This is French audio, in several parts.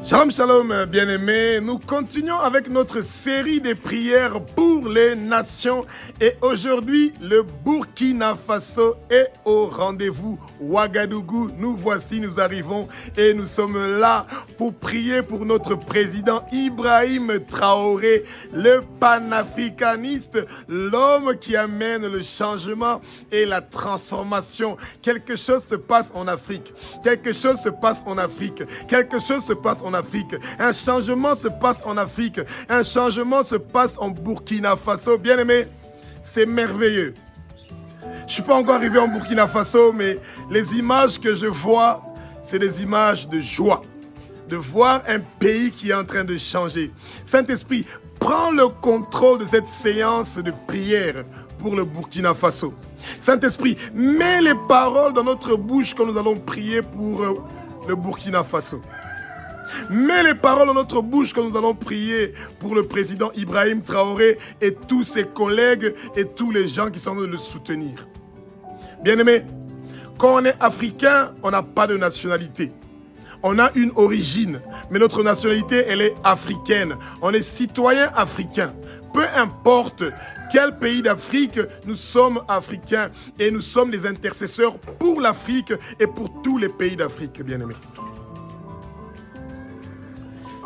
Shalom, shalom, bien-aimés. Nous continuons avec notre série de prières pour les nations. Et aujourd'hui, le Burkina Faso est au rendez-vous. Ouagadougou, nous voici, nous arrivons et nous sommes là pour prier pour notre président Ibrahim Traoré, le panafricaniste, l'homme qui amène le changement et la transformation. Quelque chose se passe en Afrique. Quelque chose se passe en Afrique. Quelque chose se passe en Afrique. Un changement se passe en Afrique. Un changement se passe en Burkina Faso. Bien aimé, c'est merveilleux. Je ne suis pas encore arrivé en Burkina Faso, mais les images que je vois, c'est des images de joie. De voir un pays qui est en train de changer. Saint-Esprit, prends le contrôle de cette séance de prière pour le Burkina Faso. Saint-Esprit, mets les paroles dans notre bouche quand nous allons prier pour le Burkina Faso. Mets les paroles dans notre bouche quand nous allons prier pour le président Ibrahim Traoré et tous ses collègues et tous les gens qui sont en train de le soutenir. Bien-aimés, quand on est africain, on n'a pas de nationalité. On a une origine, mais notre nationalité, elle est africaine. On est citoyen africain. Peu importe quel pays d'Afrique, nous sommes africains et nous sommes des intercesseurs pour l'Afrique et pour tous les pays d'Afrique, bien-aimés.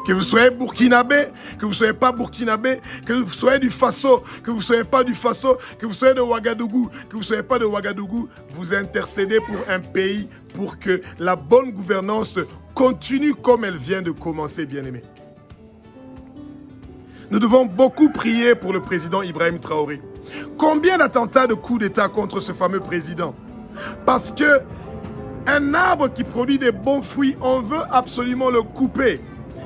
Que vous soyez burkinabé, que vous ne soyez pas burkinabé, que vous soyez du Faso, que vous ne soyez pas du Faso, que vous soyez de Ouagadougou, que vous ne soyez pas de Ouagadougou, vous intercédez pour un pays, pour que la bonne gouvernance continue comme elle vient de commencer, bien-aimés. Nous devons beaucoup prier pour le président Ibrahim Traoré. Combien d'attentats de coups d'État contre ce fameux président? Parce que un arbre qui produit des bons fruits, on veut absolument le couper.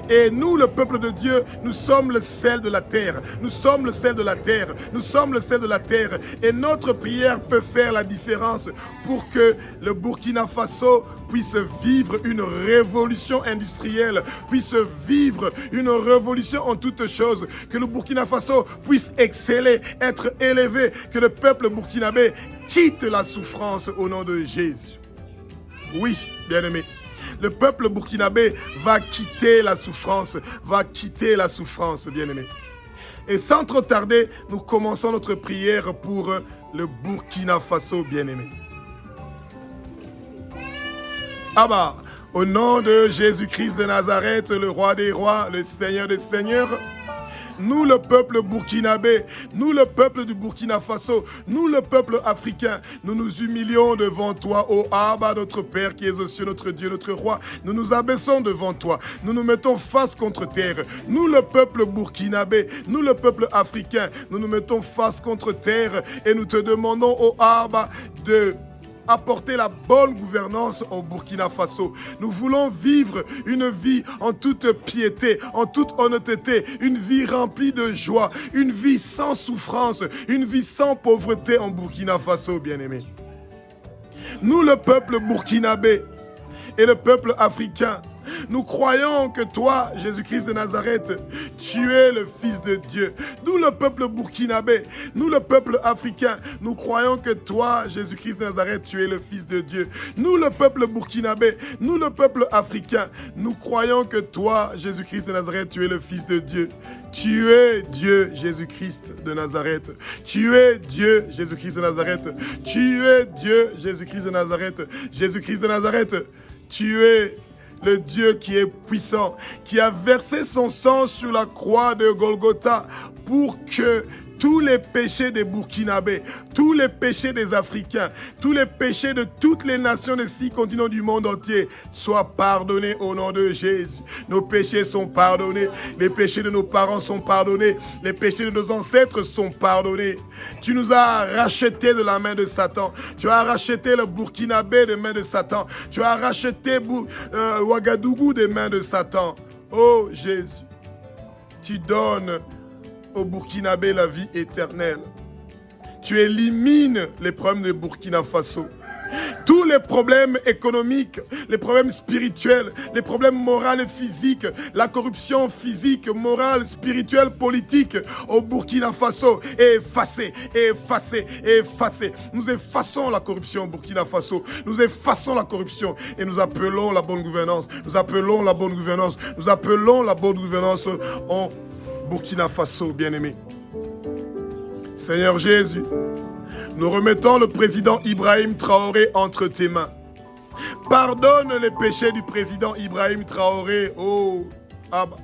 Et nous, le peuple de Dieu, nous sommes le sel de la terre. Nous sommes le sel de la terre. Nous sommes le sel de la terre. Et notre prière peut faire la différence pour que le Burkina Faso puisse vivre une révolution industrielle, puisse vivre une révolution en toutes choses, que le Burkina Faso puisse exceller, être élevé, que le peuple burkinabé quitte la souffrance au nom de Jésus. Oui, bien-aimés. Le peuple burkinabé va quitter la souffrance, bien-aimés. Et sans trop tarder, nous commençons notre prière pour le Burkina Faso, bien-aimés. Abba, au nom de Jésus-Christ de Nazareth, le roi des rois, le Seigneur des seigneurs, nous, le peuple burkinabé, nous, le peuple du Burkina Faso, nous, le peuple africain, nous nous humilions devant toi, ô Abba, notre Père qui es aux cieux, notre Dieu, notre roi. Nous nous abaissons devant toi. Nous nous mettons face contre terre. Nous, le peuple burkinabé, nous, le peuple africain, nous nous mettons face contre terre et nous te demandons, ô Abba, de apporter la bonne gouvernance au Burkina Faso. Nous voulons vivre une vie en toute piété, en toute honnêteté, une vie remplie de joie, une vie sans souffrance, une vie sans pauvreté en Burkina Faso, bien-aimés. Nous, le peuple burkinabé et le peuple africain, nous croyons que toi, Jésus-Christ de Nazareth, tu es le Fils de Dieu. Nous, le peuple burkinabé, nous, le peuple africain, nous croyons que toi, Jésus-Christ de Nazareth, tu es le Fils de Dieu. Nous, le peuple burkinabé, nous, le peuple africain, nous croyons que toi, Jésus-Christ de Nazareth, tu es le Fils de Dieu. Tu es Dieu, Jésus-Christ de Nazareth. Tu es Dieu, Jésus-Christ de Nazareth. Tu es Dieu, Jésus-Christ de Nazareth. Jésus-Christ de Nazareth, tu es le Dieu qui est puissant, qui a versé son sang sur la croix de Golgotha pour que tous les péchés des Burkinabés, tous les péchés des Africains, tous les péchés de toutes les nations des 6 continents du monde entier soient pardonnés au nom de Jésus. Nos péchés sont pardonnés, les péchés de nos parents sont pardonnés, les péchés de nos ancêtres sont pardonnés. Tu nous as rachetés de la main de Satan. Tu as racheté le Burkinabé des mains de Satan. Tu as racheté Ouagadougou des mains de Satan. Oh Jésus, tu donnes au Burkinabé la vie éternelle. Tu élimines les problèmes de Burkina Faso. Tous les problèmes économiques, les problèmes spirituels, les problèmes moraux et physiques, la corruption physique, morale, spirituelle, politique au Burkina Faso est effacée, est effacée, est effacée. Nous effaçons la corruption au Burkina Faso. Nous effaçons la corruption et nous appelons la bonne gouvernance. Nous appelons la bonne gouvernance. Nous appelons la bonne gouvernance en Burkina Faso, bien-aimé. Seigneur Jésus, nous remettons le président Ibrahim Traoré entre tes mains. Pardonne les péchés du président Ibrahim Traoré. Oh, Abba.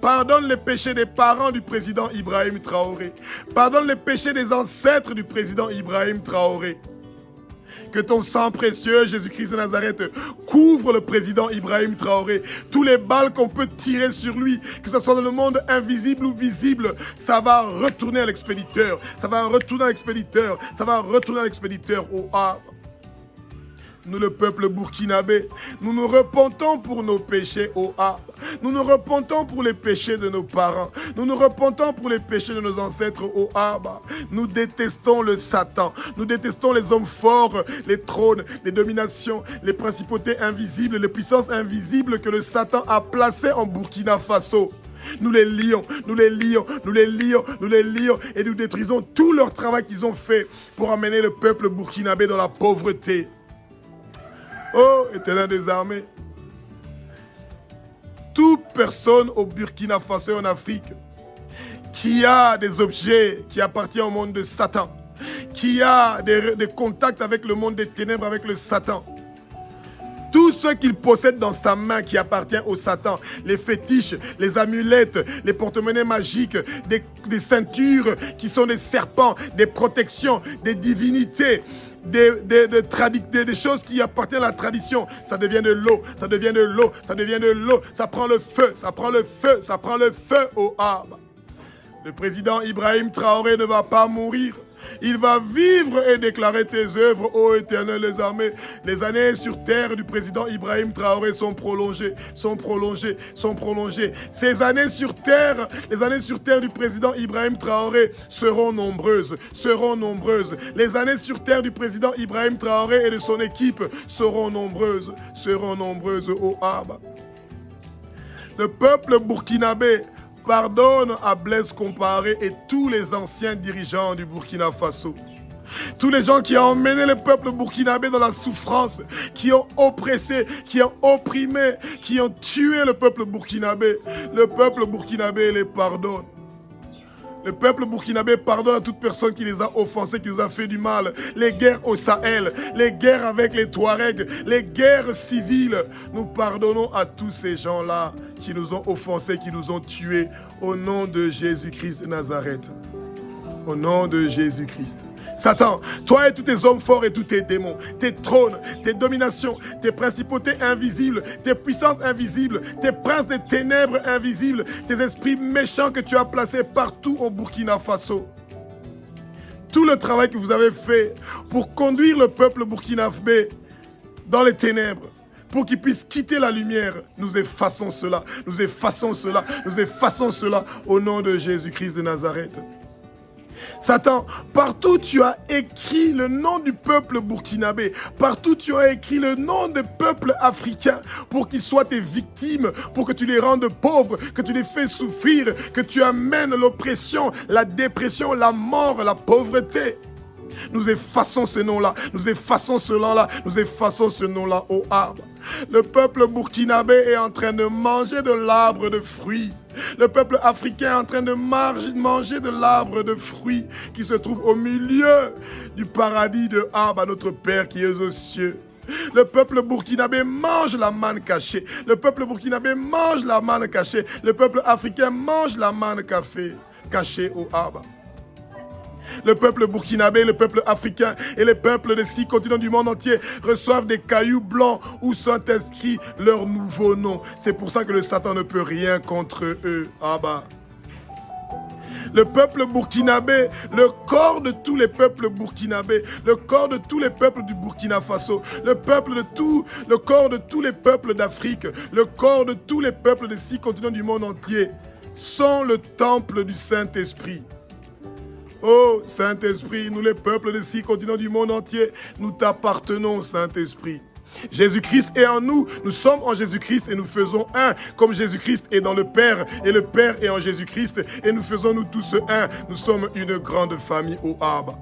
Pardonne les péchés des parents du président Ibrahim Traoré. Pardonne les péchés des ancêtres du président Ibrahim Traoré. Que ton sang précieux, Jésus-Christ de Nazareth, couvre le président Ibrahim Traoré. Tous les balles qu'on peut tirer sur lui, que ce soit dans le monde invisible ou visible, ça va retourner à l'expéditeur. Ça va retourner à l'expéditeur. Ça va retourner à l'expéditeur. Oh, ah. Nous, le peuple burkinabé, nous nous repentons pour nos péchés, oh ah. Nous nous repentons pour les péchés de nos parents. Nous nous repentons pour les péchés de nos ancêtres, oh ah. Nous détestons le Satan. Nous détestons les hommes forts, les trônes, les dominations, les principautés invisibles, les puissances invisibles que le Satan a placées en Burkina Faso. Nous les lions, nous les lions, nous les lions, nous les lions et nous détruisons tout leur travail qu'ils ont fait pour amener le peuple burkinabé dans la pauvreté. Oh, Éternel des armées, toute personne au Burkina Faso et en Afrique qui a des objets qui appartiennent au monde de Satan, qui a des contacts avec le monde des ténèbres, avec le Satan, tout ce qu'il possède dans sa main qui appartient au Satan, les fétiches, les amulettes, les porte-monnaies magiques, des ceintures qui sont des serpents, des protections, des divinités, des choses qui appartiennent à la tradition, ça devient de l'eau, ça devient de l'eau, ça devient de l'eau, ça prend le feu, ça prend le feu, ça prend le feu au Abba. Le président Ibrahim Traoré ne va pas mourir. Il va vivre et déclarer tes œuvres, ô Éternel des armées. Les années sur terre du président Ibrahim Traoré sont prolongées, sont prolongées, sont prolongées. Ces années sur terre, les années sur terre du président Ibrahim Traoré seront nombreuses, seront nombreuses. Les années sur terre du président Ibrahim Traoré et de son équipe seront nombreuses, ô Abba. Le peuple burkinabé pardonne à Blaise Compaoré et tous les anciens dirigeants du Burkina Faso. Tous les gens qui ont emmené le peuple burkinabé dans la souffrance, qui ont oppressé, qui ont opprimé, qui ont tué le peuple burkinabé. Le peuple burkinabé les pardonne. Le peuple burkinabé pardonne à toute personne qui les a offensés, qui nous a fait du mal. Les guerres au Sahel, les guerres avec les Touaregs, les guerres civiles. Nous pardonnons à tous ces gens-là qui nous ont offensés, qui nous ont tués. Au nom de Jésus-Christ de Nazareth. Au nom de Jésus-Christ. Satan, toi et tous tes hommes forts et tous tes démons, tes trônes, tes dominations, tes principautés invisibles, tes puissances invisibles, tes princes des ténèbres invisibles, tes esprits méchants que tu as placés partout au Burkina Faso. Tout le travail que vous avez fait pour conduire le peuple burkinabé dans les ténèbres, pour qu'il puisse quitter la lumière, nous effaçons cela, nous effaçons cela, nous effaçons cela au nom de Jésus-Christ de Nazareth. Satan, partout tu as écrit le nom du peuple burkinabé, partout tu as écrit le nom des peuples africains pour qu'ils soient tes victimes, pour que tu les rendes pauvres, que tu les fais souffrir, que tu amènes l'oppression, la dépression, la mort, la pauvreté. Nous effaçons ce nom-là, nous effaçons ce nom-là, nous effaçons ce nom-là au arbre. Le peuple burkinabé est en train de manger de l'arbre de fruits. Le peuple africain est en train de manger de l'arbre de fruits qui se trouve au milieu du paradis de Abba, notre Père qui est aux cieux. Le peuple burkinabé mange la manne cachée. Le peuple burkinabé mange la manne cachée. Le peuple africain mange la manne cachée au Abba. Le peuple burkinabé, le peuple africain et les peuples des 6 continents du monde entier reçoivent des cailloux blancs où sont inscrits leurs nouveaux noms. C'est pour ça que le Satan ne peut rien contre eux. Abba. Le peuple burkinabé, le corps de tous les peuples burkinabés, le corps de tous les peuples du Burkina Faso, le corps de tous les peuples d'Afrique, le corps de tous les peuples des 6 continents du monde entier sont le temple du Saint-Esprit. Oh, Saint-Esprit, nous les peuples des 6 continents du monde entier, nous t'appartenons, Saint-Esprit. Jésus-Christ est en nous, nous sommes en Jésus-Christ et nous faisons un, comme Jésus-Christ est dans le Père et le Père est en Jésus-Christ et nous faisons nous tous un. Nous sommes une grande famille au Abba.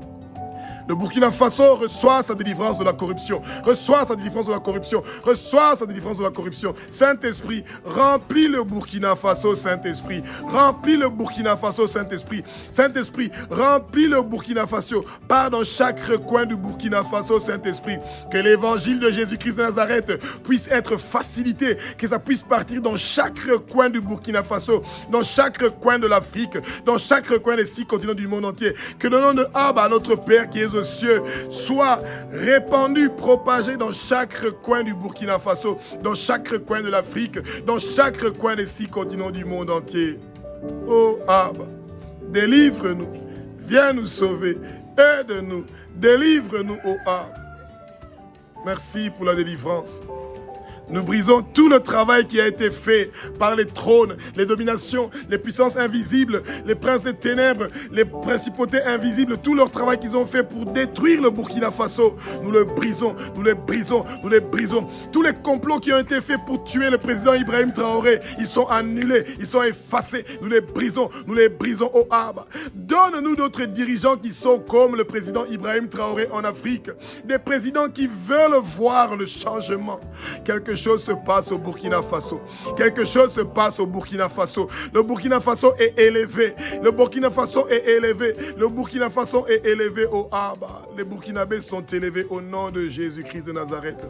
Le Burkina Faso reçoit sa délivrance de la corruption. Reçoit sa délivrance de la corruption. Reçoit sa délivrance de la corruption. Saint-Esprit, remplis le Burkina Faso, Saint-Esprit. Remplis le Burkina Faso, Saint-Esprit. Saint-Esprit, remplis le Burkina Faso. Pars dans chaque recoin du Burkina Faso, Saint-Esprit. Que l'évangile de Jésus-Christ de Nazareth puisse être facilité. Que ça puisse partir dans chaque recoin du Burkina Faso. Dans chaque recoin de l'Afrique. Dans chaque recoin des 6 continents du monde entier. Que le nom de Abba, notre Père qui est aux cieux, soit répandu, propagé dans chaque coin du Burkina Faso, dans chaque coin de l'Afrique, dans chaque coin des 6 continents du monde entier. Oh Abba, délivre-nous, viens nous sauver, aide-nous, délivre-nous, oh Abba. Merci pour la délivrance. Nous brisons tout le travail qui a été fait par les trônes, les dominations, les puissances invisibles, les princes des ténèbres, les principautés invisibles, tout leur travail qu'ils ont fait pour détruire le Burkina Faso. Nous le brisons, nous les brisons, nous les brisons. Tous les complots qui ont été faits pour tuer le président Ibrahim Traoré, ils sont annulés, ils sont effacés. Nous les brisons, oh Abba. Donne-nous d'autres dirigeants qui sont comme le président Ibrahim Traoré en Afrique. Des présidents qui veulent voir le changement. Quelque chose se passe au Burkina Faso. Quelque chose se passe au Burkina Faso. Le Burkina Faso est élevé. Le Burkina Faso est élevé. Le Burkina Faso est élevé au Abba. Les Burkinabés sont élevés au nom de Jésus-Christ de Nazareth.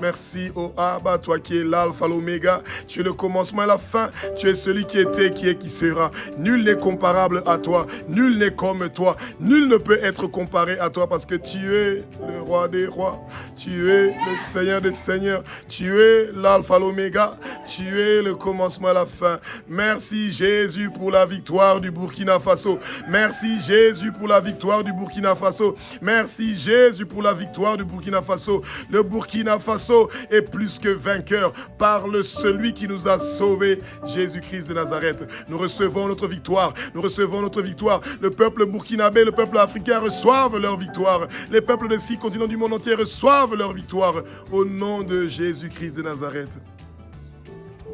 Merci, oh Abba, toi qui es l'alpha, l'oméga, tu es le commencement et la fin, tu es celui qui était, qui est, qui sera. Nul n'est comparable à toi, nul n'est comme toi, nul ne peut être comparé à toi parce que tu es le roi des rois, tu es le Seigneur des seigneurs, tu es l'alpha, l'oméga, tu es le commencement et la fin. Merci Jésus pour la victoire du Burkina Faso. Merci Jésus pour la victoire du Burkina Faso. Merci Jésus pour la victoire du Burkina Faso. Le Burkina Faso est plus que vainqueur par celui qui nous a sauvés, Jésus-Christ de Nazareth. Nous recevons notre victoire, nous recevons notre victoire. Le peuple burkinabé, le peuple africain reçoivent leur victoire. Les peuples des 6 continents du monde entier reçoivent leur victoire au nom de Jésus-Christ de Nazareth.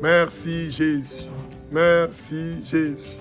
Merci Jésus, merci Jésus.